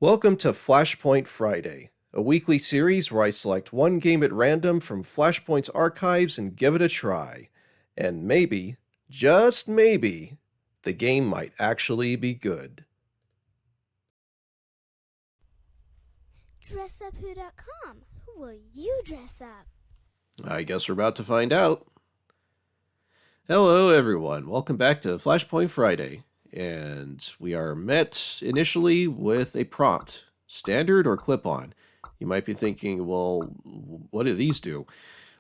Welcome to Flashpoint Friday, a weekly series where I select one game at random from Flashpoint's archives and give it a try. And maybe, just maybe, the game might actually be good. DressUpWho.com. Who will you dress up? I guess we're about to find out. Hello, everyone. Welcome back to Flashpoint Friday. And we are met initially with a prompt, standard or clip-on. You might be thinking, well, what do these do?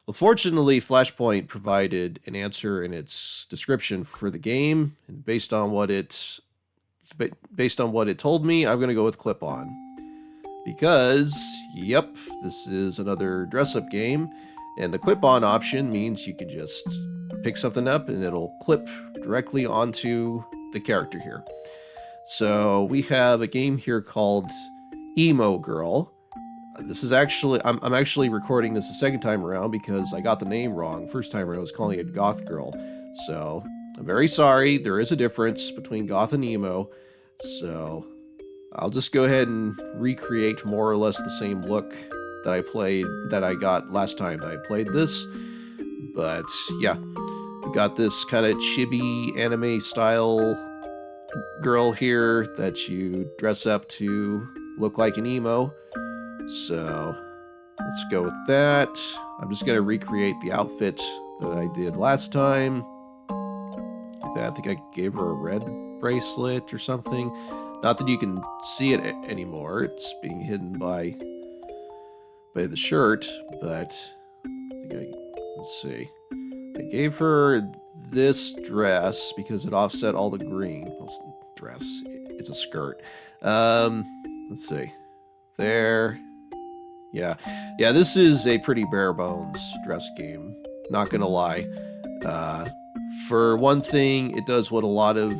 Well, fortunately, Flashpoint provided an answer in its description for the game, and based on what it told me, I'm going to go with clip-on. Because, yep, this is another dress-up game, and the clip-on option means you can just pick something up and it'll clip directly onto the character here. So we have a game here called Emo Girl. This is actually, I'm actually recording this the second time around because I got the name wrong. First time around I was calling it Goth Girl. So I'm very sorry. There is a difference between Goth and Emo. So I'll just go ahead and recreate more or less the same look that I got last time that I played this. But yeah, we got this kind of chibi anime style girl here that you dress up to look like an emo. So let's go with that. I'm just going to recreate the outfit that I did last time. I think I gave her a red bracelet or something. Not that you can see it anymore. It's being hidden by the shirt, but let's see. I gave her this dress because it offset all the green. Well, dress. It's a skirt. Let's see. There. Yeah. Yeah, this is a pretty bare bones dress game. Not gonna lie. For one thing, it does what a lot of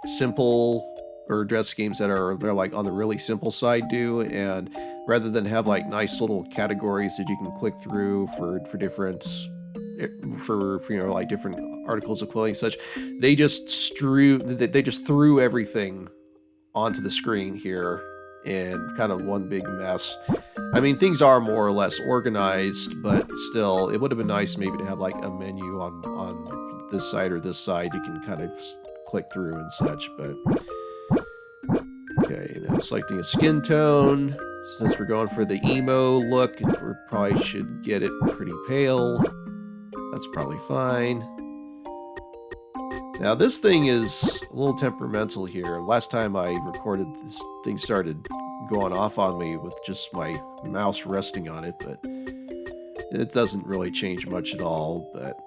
simple or dress games they're like on the really simple side do, and rather than have like nice little categories that you can click through for different like different articles of clothing and such, they just threw everything onto the screen here in kind of one big mess. I mean, things are more or less organized, but still, it would have been nice maybe to have like a menu on this side or this side you can kind of click through and such. But okay, now selecting a skin tone. Since we're going for the emo look, we probably should get it pretty pale. That's probably fine. Now this thing is a little temperamental here. Last time I recorded, this thing started going off on me with just my mouse resting on it, but it doesn't really change much at all. But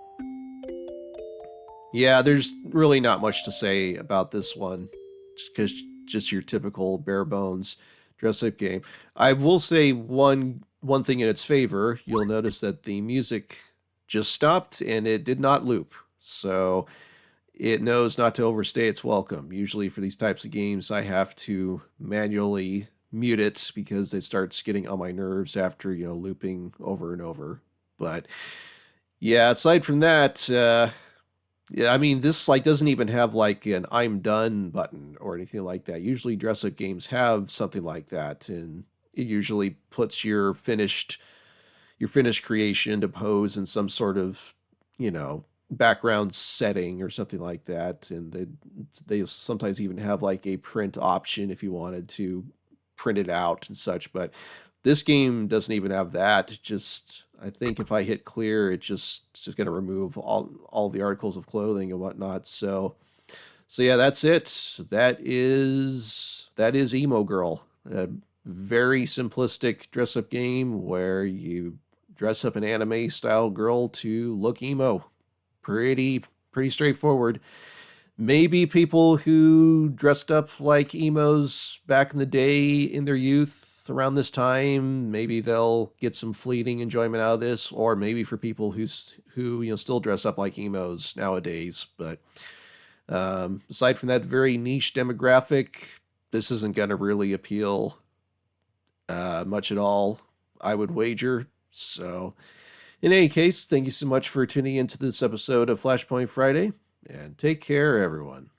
yeah, there's really not much to say about this one, just your typical bare bones dress-up game. I will say one thing in its favor. You'll notice that the music just stopped and it did not loop. So it knows not to overstay its welcome. Usually for these types of games, I have to manually mute it because it starts getting on my nerves after, looping over and over. But yeah, aside from that, yeah, I mean, this doesn't even have like an "I'm done" button or anything like that. Usually, dress-up games have something like that, and it usually puts your finished creation to pose in some sort of, background setting or something like that. And they sometimes even have like a print option if you wanted to print it out and such. But this game doesn't even have that. I think if I hit clear, it's just going to remove all the articles of clothing and whatnot. So yeah, that's it. That is Emo Girl. A very simplistic dress-up game where you dress up an anime style girl to look emo. Pretty straightforward. Maybe people who dressed up like emos back in the day in their youth around this time, maybe they'll get some fleeting enjoyment out of this, or maybe for people who still dress up like emos nowadays. But aside from that very niche demographic, this isn't going to really appeal much at all, I would wager. So in any case, thank you so much for tuning into this episode of Flashpoint Friday, and take care, everyone.